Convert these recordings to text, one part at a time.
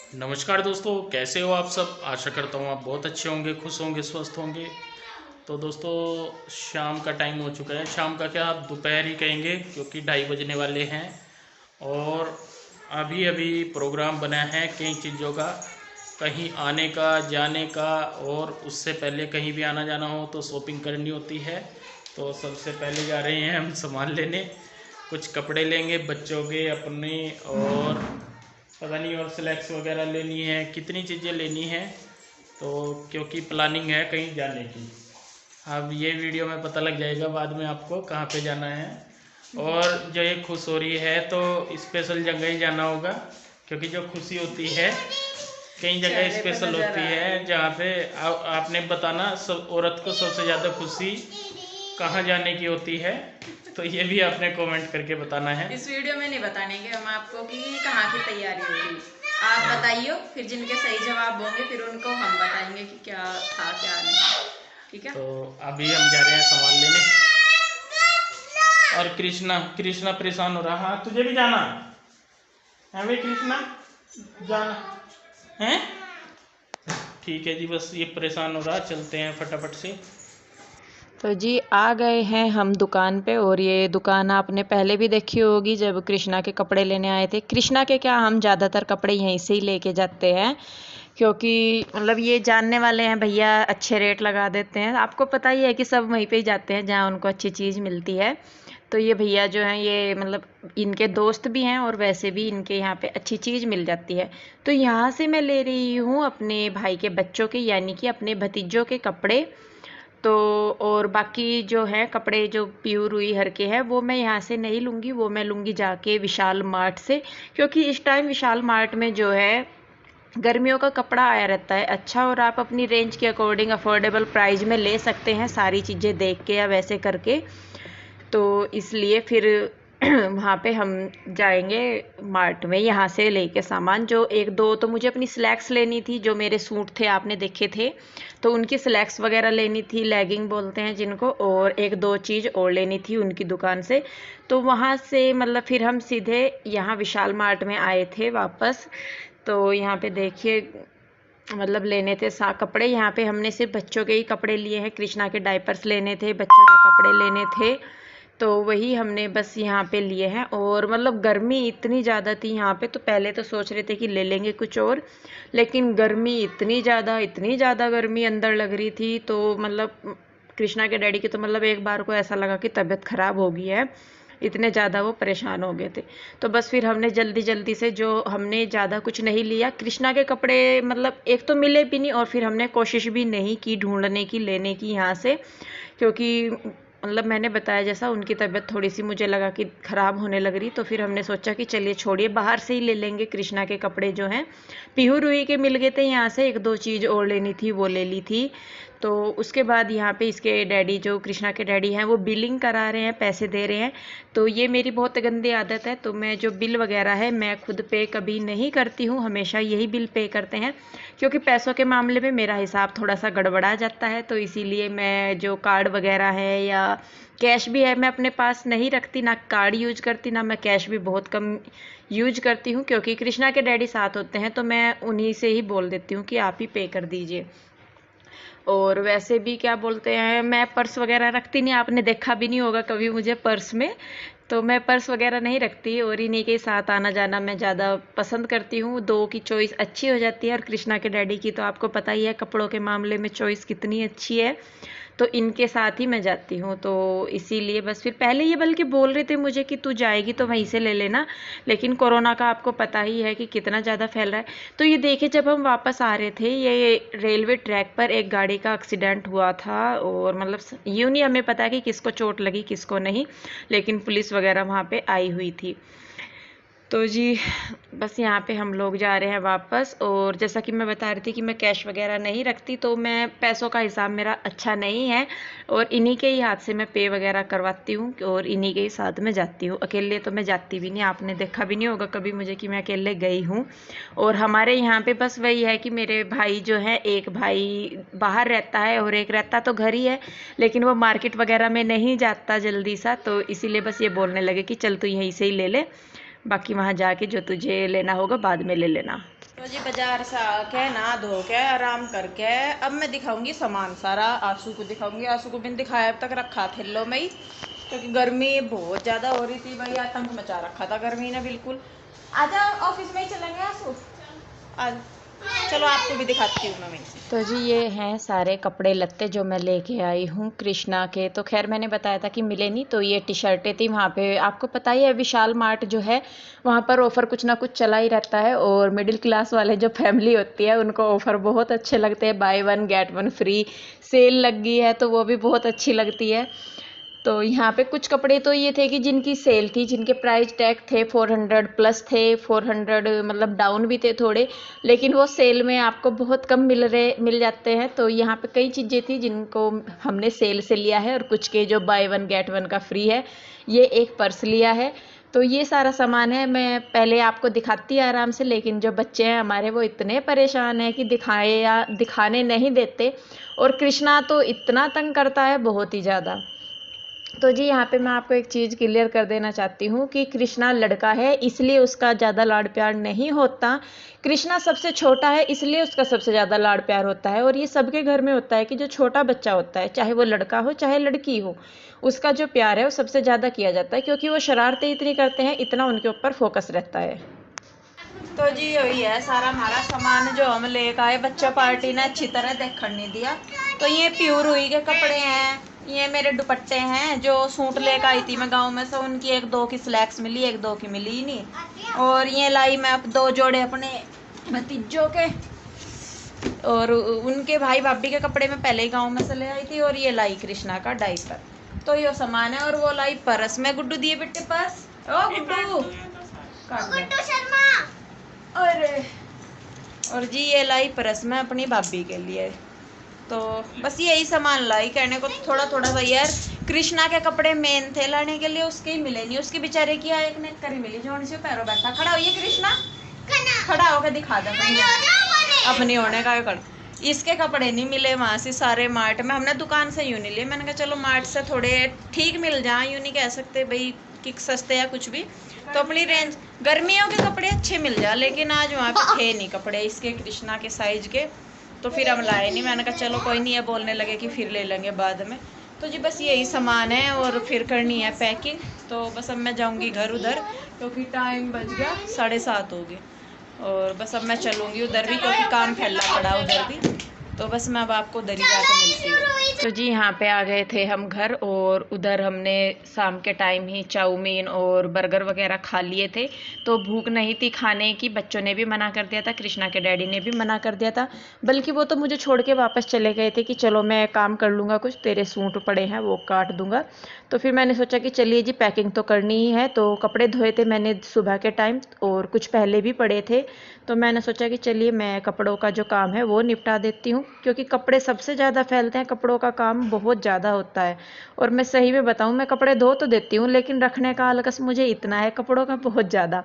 नमस्कार दोस्तों, कैसे हो आप सब। आशा करता हूँ आप बहुत अच्छे होंगे, खुश होंगे, स्वस्थ होंगे। तो दोस्तों, शाम का टाइम हो चुका है। शाम का क्या, आप दोपहर ही कहेंगे क्योंकि 2:30 बजने वाले हैं। और अभी अभी प्रोग्राम बना है कई चीज़ों का, कहीं आने का, जाने का। और उससे पहले कहीं भी आना जाना हो तो शॉपिंग करनी होती है। तो सबसे पहले जा रहे हैं हम सामान लेने। कुछ कपड़े लेंगे बच्चों के, अपने, और पता नहीं और स्लैक्स वगैरह लेनी है, कितनी चीज़ें लेनी है। तो क्योंकि प्लानिंग है कहीं जाने की। अब ये वीडियो में पता लग जाएगा बाद में आपको कहाँ पे जाना है। और जो ये खुश हो रही है तो स्पेशल जगह ही जाना होगा, क्योंकि जो खुशी होती है कई जगह स्पेशल होती है जहाँ पे आपने बताना, सब औरत को सबसे ज़्यादा खुशी कहाँ जाने की होती है। तो ये भी आपने कमेंट करके बताना है। इस वीडियो में नहीं बताएंगे हम आपको कि कहाँ की तैयारी होगी। आप बताइए, फिर जिनके सही जवाब होंगे फिर उनको हम बताएंगे कि क्या था क्या नहीं। ठीक है। तो अभी हम जा रहे हैं सामान लेने। और कृष्णा कृष्णा परेशान हो रहा। हाँ, तुझे भी जाना है भाई कृष्णा, जाना है। ठीक है जी, बस ये परेशान हो रहा, चलते हैं फटाफट से। तो जी आ गए हैं हम दुकान पे। और ये दुकान आपने पहले भी देखी होगी जब कृष्णा के कपड़े लेने आए थे। कृष्णा के क्या, हम ज़्यादातर कपड़े यहीं से ही लेके जाते हैं, क्योंकि मतलब ये जानने वाले हैं भैया, अच्छे रेट लगा देते हैं। आपको पता ही है कि सब वहीं पे ही जाते हैं जहाँ उनको अच्छी चीज़ मिलती है। तो ये भैया जो हैं ये मतलब इनके दोस्त भी हैं, और वैसे भी इनके यहाँ पे अच्छी चीज़ मिल जाती है। तो यहाँ से मैं ले रही हूँ अपने भाई के बच्चों के, यानी कि अपने भतीजों के कपड़े। तो और बाकी जो है कपड़े जो पीयू रुई हर के हैं वो मैं यहाँ से नहीं लूँगी, वो मैं लूँगी जाके विशाल मार्ट से। क्योंकि इस टाइम विशाल मार्ट में जो है गर्मियों का कपड़ा आया रहता है अच्छा, और आप अपनी रेंज के अकॉर्डिंग अफोर्डेबल प्राइस में ले सकते हैं सारी चीज़ें देख के या वैसे करके। तो इसलिए फिर वहाँ पे हम जाएंगे मार्ट में, यहाँ से लेके सामान। जो एक दो तो मुझे अपनी स्लैक्स लेनी थी, जो मेरे सूट थे आपने देखे थे, तो उनकी स्लैक्स वगैरह लेनी थी, लेगिंग बोलते हैं जिनको। और एक दो चीज़ और लेनी थी उनकी दुकान से। तो वहाँ से मतलब फिर हम सीधे यहाँ विशाल मार्ट में आए थे वापस। तो यहाँ पे देखिए मतलब लेने थे कपड़े। यहाँ पे हमने सिर्फ बच्चों के ही कपड़े लिए हैं, कृष्णा के डायपर्स लेने थे, बच्चों के कपड़े लेने थे। तो वही हमने बस यहाँ पे लिए हैं। और मतलब गर्मी इतनी ज़्यादा थी यहाँ पे, तो पहले तो सोच रहे थे कि ले लेंगे कुछ और, लेकिन गर्मी इतनी ज़्यादा गर्मी अंदर लग रही थी। तो मतलब कृष्णा के डैडी की तो मतलब एक बार को ऐसा लगा कि तबीयत ख़राब हो गई है, इतने ज़्यादा वो परेशान हो गए थे। तो बस फिर हमने जल्दी जल्दी से, जो हमने ज़्यादा कुछ नहीं लिया, कृष्णा के कपड़े मतलब एक तो मिले भी नहीं, और फिर हमने कोशिश भी नहीं की ढूंढने की, लेने की यहाँ से। क्योंकि मतलब मैंने बताया जैसा उनकी तबीयत थोड़ी सी मुझे लगा कि ख़राब होने लग रही, तो फिर हमने सोचा कि चलिए छोड़िए, बाहर से ही ले लेंगे कृष्णा के कपड़े जो हैं। पीहू रुई के मिल गए थे यहाँ से, एक दो चीज़ और लेनी थी वो ले ली थी। तो उसके बाद यहाँ पे इसके डैडी, जो कृष्णा के डैडी हैं, वो बिलिंग करा रहे हैं, पैसे दे रहे हैं। तो ये मेरी बहुत गंदी आदत है, तो मैं जो बिल वगैरह है मैं खुद पे कभी नहीं करती हूँ, हमेशा यही बिल पे करते हैं। क्योंकि पैसों के मामले में मेरा हिसाब थोड़ा सा गड़बड़ा जाता है, तो इसीलिए मैं जो कार्ड वगैरह है या कैश भी है मैं अपने पास नहीं रखती, ना कार्ड यूज करती, ना मैं कैश भी बहुत कम यूज करती हूँ। क्योंकि कृष्णा के डैडी साथ होते हैं तो मैं उन्हीं से ही बोल देती हूँ कि आप ही पे कर दीजिए। और वैसे भी क्या बोलते हैं, मैं पर्स वगैरह रखती नहीं, आपने देखा भी नहीं होगा कभी मुझे पर्स में। तो मैं पर्स वगैरह नहीं रखती, और इन्हीं के साथ आना जाना मैं ज़्यादा पसंद करती हूँ। दो की चॉइस अच्छी हो जाती है, और कृष्णा के डैडी की तो आपको पता ही है कपड़ों के मामले में चॉइस कितनी अच्छी है। तो इनके साथ ही मैं जाती हूँ। तो इसीलिए बस फिर पहले ये बल्कि बोल रहे थे मुझे कि तू जाएगी तो वहीं से ले लेना, लेकिन कोरोना का आपको पता ही है कि कितना ज़्यादा फैल रहा है। तो ये देखे, जब हम वापस आ रहे थे, ये रेलवे ट्रैक पर एक गाड़ी का एक्सीडेंट हुआ था। और मतलब यूँ नहीं हमें पता कि किसको चोट लगी किसको नहीं, लेकिन पुलिस वगैरह वहाँ पे आई हुई थी। तो जी बस यहाँ पे हम लोग जा रहे हैं वापस। और जैसा कि मैं बता रही थी कि मैं कैश वगैरह नहीं रखती, तो मैं पैसों का हिसाब मेरा अच्छा नहीं है, और इन्हीं के ही हाथ से मैं पे वगैरह करवाती हूँ, और इन्हीं के ही साथ में जाती हूँ। अकेले तो मैं जाती भी नहीं, आपने देखा भी नहीं होगा कभी मुझे कि मैं अकेले गई हूँ। और हमारे यहाँ पे बस वही है कि मेरे भाई जो है, एक भाई बाहर रहता है और एक रहता तो घर ही है, लेकिन वो मार्केट वगैरह में नहीं जाता जल्दी सा, तो इसीलिए बस ये बोलने लगे कि चल तू यहीं से ही ले ले, बाकी वहाँ जाके जो तुझे लेना होगा बाद में ले लेना। तो तो जी बाजार से आके नहा धो के आराम करके अब मैं दिखाऊंगी सामान सारा। आंसू को दिखाऊंगी। आंसू को बिन दिखाया अब तक रखा थैलों में ही, क्योंकि गर्मी बहुत ज़्यादा हो रही थी भाई। आतंक मचा रखा था गर्मी ने बिल्कुल। आजा ऑफिस में ही चलेंगे आंसू, आज चलो आपको भी दिखाती हूँ मैं वहीं से। तो जी ये हैं सारे कपड़े लत्ते जो मैं लेके आई हूँ कृष्णा के। तो खैर मैंने बताया था कि मिले नहीं, तो ये टी शर्टें थी वहाँ पे। आपको पता ही है विशाल मार्ट जो है वहाँ पर ऑफ़र कुछ ना कुछ चला ही रहता है, और मिडिल क्लास वाले जो फैमिली होती है उनको ऑफ़र बहुत अच्छे लगते हैं। Buy one get one free sale लगी है तो वो भी बहुत अच्छी लगती है। तो यहाँ पे कुछ कपड़े तो ये थे कि जिनकी सेल थी, जिनके प्राइस टैग थे 400 प्लस थे, 400 मतलब डाउन भी थे थोड़े, लेकिन वो सेल में आपको बहुत कम मिल जाते हैं। तो यहाँ पे कई चीज़ें थी जिनको हमने सेल से लिया है, और कुछ के जो बाय वन गेट वन का फ्री है। ये एक पर्स लिया है। तो ये सारा सामान है। मैं पहले आपको दिखाती आराम से, लेकिन जो बच्चे हैं हमारे वो इतने परेशान हैं कि दिखाए या दिखाने नहीं देते, और कृष्णा तो इतना तंग करता है बहुत ही ज़्यादा। तो जी यहाँ पे मैं आपको एक चीज़ क्लियर कर देना चाहती हूँ कि कृष्णा लड़का है इसलिए उसका ज़्यादा लाड़ प्यार नहीं होता। कृष्णा सबसे छोटा है इसलिए उसका सबसे ज़्यादा लाड़ प्यार होता है। और ये सबके घर में होता है कि जो छोटा बच्चा होता है, चाहे वो लड़का हो चाहे लड़की हो, उसका जो प्यार है वो सबसे ज़्यादा किया जाता है, क्योंकि वो शरारतें इतनी करते हैं, इतना उनके ऊपर फोकस रहता है। तो जी यही है सारा हमारा सामान जो हम लेकर आए। बच्चा पार्टी ने अच्छी तरह देखने नहीं दिया। तो ये प्योर हुई के कपड़े हैं, ये मेरे दुपट्टे हैं जो सूट लेकर आई थी मैं गांव में से। उनकी एक दो की स्लैक्स मिली, एक दो की मिली ही नहीं। और ये लाई मैं अब 2 जोड़े अपने भतीजों के, और उनके भाई भाभी के कपड़े मैं पहले ही गाँव में से ले आई थी। और ये लाई कृष्णा का डायपर। तो ये सामान है। और वो लाई पर्स में गुड्डू दिए बेटे पर्स। ओ गुड्डू शर्मा। और जी ये लाई परस में अपनी भाभी के लिए। तो बस यही सामान लाई, कहने को थोड़ा थोड़ा सा। यार कृष्णा के कपड़े मेन थे लाने के लिए, उसके ही मिले नहीं। उसके बेचारे की एक ने करी मिली जो उनसे पैरों बैठा। खड़ा होइए कृष्णा, खड़ा होकर दिखा दे अपनी होने का कर। इसके कपड़े नहीं मिले वहाँ से सारे मार्ट में। हमने दुकान से यूँ नहीं लिए। मैंने कहा चलो मार्ट से थोड़े ठीक मिल जाए, यूँ नहीं कह सकते भाई कि सस्ते या कुछ भी। तो अपनी रेंज गर्मियों के कपड़े अच्छे मिल जाए, लेकिन आज वहाँ पे थे नहीं कपड़े इसके कृष्णा के साइज के। तो फिर हम लाए नहीं। मैंने कहा चलो कोई नहीं है, बोलने लगे कि फिर ले लेंगे बाद में। तो जी बस यही सामान है, और फिर करनी है पैकिंग। तो बस अब मैं जाऊँगी घर उधर, क्योंकि टाइम बज गया 7:30 हो गए। और बस अब मैं चलूँगी उधर भी, क्योंकि काम फैला पड़ा उधर भी। तो बस मैं अब आपको उधर ही जाकर मिलती हूँ। तो जी यहाँ पे आ गए थे हम घर, और उधर हमने शाम के टाइम ही चाउमीन और बर्गर वगैरह खा लिए थे। तो भूख नहीं थी खाने की। बच्चों ने भी मना कर दिया था, कृष्णा के डैडी ने भी मना कर दिया था। बल्कि वो तो मुझे छोड़ के वापस चले गए थे कि चलो मैं काम कर लूँगा, कुछ तेरे सूट पड़े हैं वो काट दूँगा। तो फिर मैंने सोचा कि चलिए जी पैकिंग तो करनी ही है। तो कपड़े धोए थे मैंने सुबह के टाइम, और कुछ पहले भी पड़े थे। तो मैंने सोचा कि चलिए मैं कपड़ों का जो काम है वो निपटा देती हूँ, क्योंकि कपड़े सबसे ज़्यादा फैलते हैं, कपड़ों का काम बहुत ज़्यादा होता है। और मैं सही में बताऊँ, मैं कपड़े धो तो देती हूँ, लेकिन रखने का आलकस मुझे इतना है कपड़ों का बहुत ज़्यादा।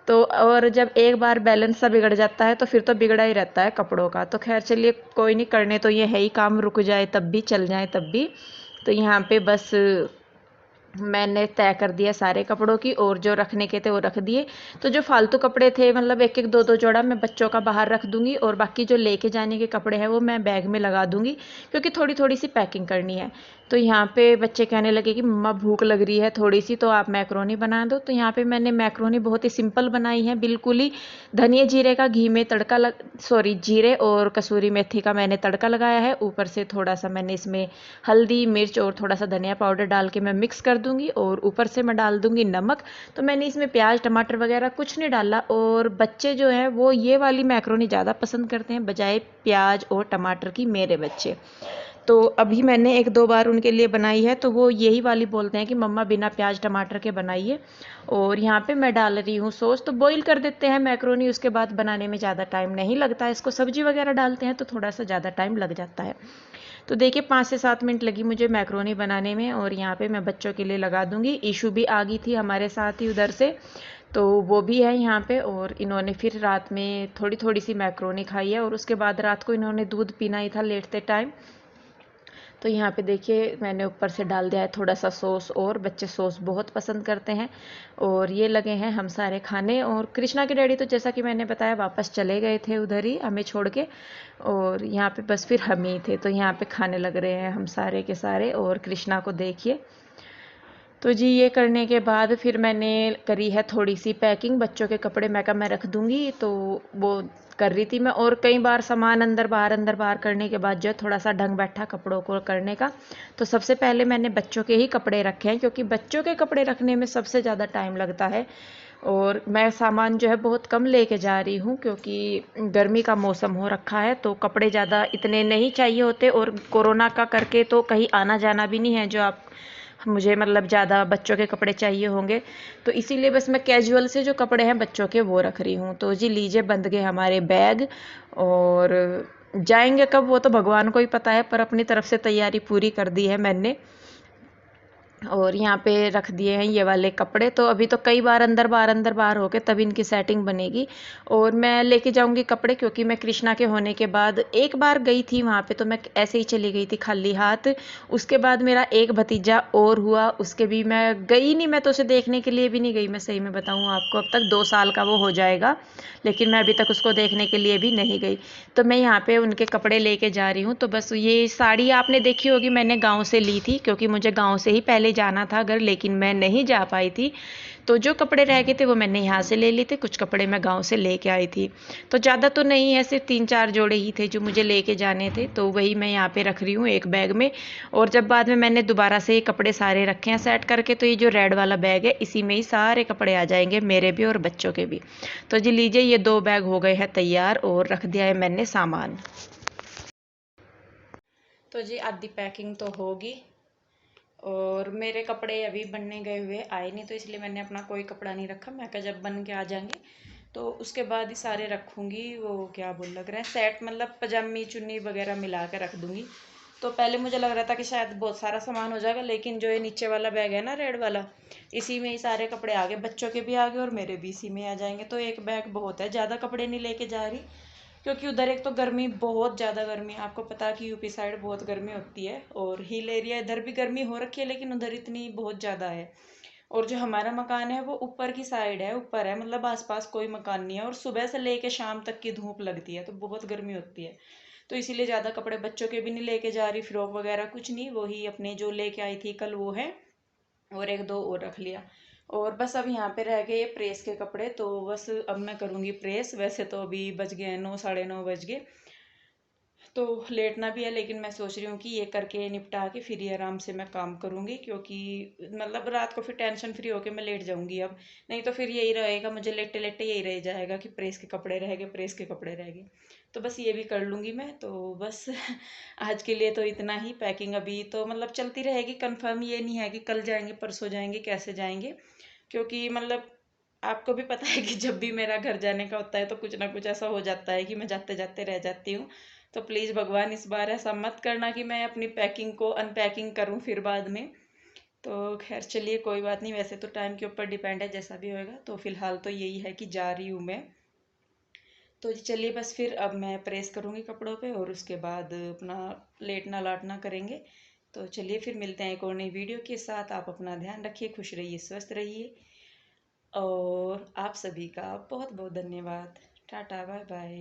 तो और जब एक बार बैलेंस सा बिगड़ जाता है तो फिर तो बिगड़ा ही रहता है कपड़ों का। तो खैर चलिए कोई नहीं, करने तो ये है ही काम, रुक जाए तब भी चल जाए तब भी। तो यहाँ पे बस मैंने तय कर दिया सारे कपड़ों की, और जो रखने के थे वो रख दिए। तो जो फालतू कपड़े थे, मतलब एक एक दो दो जोड़ा मैं बच्चों का बाहर रख दूंगी, और बाकी जो लेके जाने के कपड़े हैं वो मैं बैग में लगा दूंगी, क्योंकि थोड़ी थोड़ी सी पैकिंग करनी है। तो यहाँ पे बच्चे कहने लगे कि मम्मा भूख लग रही है थोड़ी सी, तो आप मैक्रोनी बना दो। तो यहाँ पे मैंने मैक्रोनी बहुत ही सिंपल बनाई है, बिल्कुल ही धनिया जीरे का घी में तड़का जीरे और कसूरी मेथी का मैंने तड़का लगाया है। ऊपर से थोड़ा सा मैंने इसमें हल्दी मिर्च और थोड़ा सा धनिया पाउडर डाल के मैं मिक्स कर दूंगी, और ऊपर से मैं डाल दूंगी नमक। तो मैंने इसमें प्याज टमाटर वगैरह कुछ नहीं डाला। और बच्चे जो हैं वो ये वाली मैक्रोनी ज़्यादा पसंद करते हैं बजाय प्याज और टमाटर की, मेरे बच्चे। तो अभी मैंने 1-2 बार उनके लिए बनाई है, तो वो यही वाली बोलते हैं कि मम्मा बिना प्याज टमाटर के बनाइए। और यहाँ पे मैं डाल रही हूँ सॉस। तो बॉईल कर देते हैं मैक्रोनी, उसके बाद बनाने में ज़्यादा टाइम नहीं लगता। इसको सब्जी वगैरह डालते हैं तो थोड़ा सा ज़्यादा टाइम लग जाता है। तो देखिए 5 से 7 मिनट लगी मुझे मैक्रोनी बनाने में, और यहाँ पे मैं बच्चों के लिए लगा दूंगी। ईशू भी आ गई थी हमारे साथ ही उधर से, तो वो भी है यहाँ पे। और इन्होंने फिर रात में थोड़ी थोड़ी सी मैक्रोनी खाई है, और उसके बाद रात को इन्होंने दूध पीना ही था लेटते टाइम। तो यहाँ पे देखिए मैंने ऊपर से डाल दिया है थोड़ा सा सॉस, और बच्चे सॉस बहुत पसंद करते हैं। और ये लगे हैं हम सारे खाने। और कृष्णा के डैडी तो जैसा कि मैंने बताया वापस चले गए थे उधर ही हमें छोड़ के, और यहाँ पे बस फिर हम ही थे। तो यहाँ पे खाने लग रहे हैं हम सारे के सारे। और कृष्णा को देखिए। तो जी ये करने के बाद फिर मैंने करी है थोड़ी सी पैकिंग। बच्चों के कपड़े मैं कहा मैं रख दूंगी, तो वो कर रही थी मैं। और कई बार सामान अंदर बाहर करने के बाद जो है थोड़ा सा ढंग बैठा कपड़ों को करने का। तो सबसे पहले मैंने बच्चों के ही कपड़े रखे हैं, क्योंकि बच्चों के कपड़े रखने में सबसे ज़्यादा टाइम लगता है। और मैं सामान जो है बहुत कम लेके जा रही हूँ, क्योंकि गर्मी का मौसम हो रखा है, तो कपड़े ज़्यादा इतने नहीं चाहिए होते। और कोरोना का करके तो कहीं आना जाना भी नहीं है जो आप मुझे मतलब ज़्यादा बच्चों के कपड़े चाहिए होंगे। तो इसीलिए बस मैं कैजुअल से जो कपड़े हैं बच्चों के वो रख रही हूँ। तो जी लीजिए बंध गए हमारे बैग। और जाएंगे कब वो तो भगवान को ही पता है, पर अपनी तरफ से तैयारी पूरी कर दी है मैंने। और यहाँ पे रख दिए हैं ये वाले कपड़े। तो अभी तो कई बार अंदर बाहर होके तब इनकी सेटिंग बनेगी। और मैं लेके जाऊंगी कपड़े, क्योंकि मैं कृष्णा के होने के बाद एक बार गई थी वहाँ पे, तो मैं ऐसे ही चली गई थी खाली हाथ। उसके बाद मेरा एक भतीजा और हुआ, उसके भी मैं गई नहीं, मैं तो उसे देखने के लिए भी नहीं गई। मैं सही में बताऊँ आपको, अब तक 2 साल का वो हो जाएगा, लेकिन मैं अभी तक उसको देखने के लिए भी नहीं गई। तो मैं यहाँ पे उनके कपड़े लेके जा रही हूँ। तो बस ये साड़ी आपने देखी होगी, मैंने गाँव से ली थी, क्योंकि मुझे गाँव से ही पहले जाना था घर, लेकिन मैं नहीं जा पाई थी। तो जो कपड़े रह गए थे वो मैंने यहाँ से ले लिए थे, कुछ कपड़े मैं गाँव से लेके आई थी। तो ज़्यादा तो नहीं है, सिर्फ 3-4 जोड़े ही थे जो मुझे लेके जाने थे। तो वही मैं यहाँ पे रख रही हूँ एक बैग में। और जब बाद में मैंने दोबारा से ये कपड़े सारे रखे हैं सेट करके, तो ये जो रेड वाला बैग है इसी में ही सारे कपड़े आ जाएंगे, मेरे भी और बच्चों के भी। तो जी लीजिए ये 2 बैग हो गए हैं तैयार, और रख दिया है मैंने सामान। तो जी आधी पैकिंग तो होगी। और मेरे कपड़े अभी बनने गए हुए आए नहीं, तो इसलिए मैंने अपना कोई कपड़ा नहीं रखा। मैं कहा जब बन के आ जाएंगे तो उसके बाद ही सारे रखूँगी। वो क्या बोल लग रहा है सेट, मतलब पजामी चुन्नी वगैरह मिला के रख दूँगी। तो पहले मुझे लग रहा था कि शायद बहुत सारा सामान हो जाएगा, लेकिन जो ये नीचे वाला बैग है ना रेड वाला, इसी में ही सारे कपड़े आ गए। बच्चों के भी आ गए और मेरे भी इसी में आ जाएंगे। तो एक बैग बहुत है, ज़्यादा कपड़े नहीं लेके जा रही, क्योंकि उधर एक तो गर्मी, बहुत ज़्यादा गर्मी, आपको पता है कि यूपी साइड बहुत गर्मी होती है। और हिल एरिया इधर भी गर्मी हो रखी है, लेकिन उधर इतनी बहुत ज़्यादा है। और जो हमारा मकान है वो ऊपर की साइड है, ऊपर है, मतलब आसपास कोई मकान नहीं है। और सुबह से लेके शाम तक की धूप लगती है, तो बहुत गर्मी होती है। तो इसीलिए ज़्यादा कपड़े बच्चों के भी नहीं लेके जा रही, फ्रॉक वगैरह कुछ नहीं, वही अपने जो लेके आई थी कल वो है। और एक दो और रख लिया। और बस अब यहाँ पे रह गए ये प्रेस के कपड़े। तो बस अब मैं करूँगी प्रेस। वैसे तो अभी बज गए हैं 9, साढ़े 9 बज गए, तो लेटना भी है, लेकिन मैं सोच रही हूँ कि ये करके निपटा के फिर ही आराम से मैं काम करूँगी, क्योंकि मतलब रात को फिर टेंशन फ्री होके मैं लेट जाऊँगी अब। नहीं तो फिर यही रहेगा, मुझे लेटे लेटे यही रह जाएगा कि प्रेस के कपड़े रह गए, प्रेस के कपड़े रह गए। तो बस ये भी कर लूँगी मैं। तो बस आज के लिए तो इतना ही। पैकिंग अभी तो मतलब चलती रहेगी, कंफर्म ये नहीं है कि कल जाएंगे परसों जाएंगे कैसे जाएंगे, क्योंकि मतलब आपको भी पता है कि जब भी मेरा घर जाने का होता है तो कुछ ना कुछ ऐसा हो जाता है कि मैं जाते जाते रह जाती हूँ। तो प्लीज़ भगवान इस बार ऐसा मत करना कि मैं अपनी पैकिंग को अनपैकिंग करूँ फिर बाद में। तो खैर चलिए कोई बात नहीं, वैसे तो टाइम के ऊपर डिपेंड है जैसा भी होएगा। तो फिलहाल तो यही है कि जा रही हूँ मैं। तो जी चलिए बस फिर अब मैं प्रेस करूँगी कपड़ों पे, और उसके बाद अपना लेटना लाटना करेंगे। तो चलिए फिर मिलते हैं एक और नई वीडियो के साथ। आप अपना ध्यान रखिए, खुश रहिए, स्वस्थ रहिए। और आप सभी का बहुत बहुत धन्यवाद। Tata bye bye.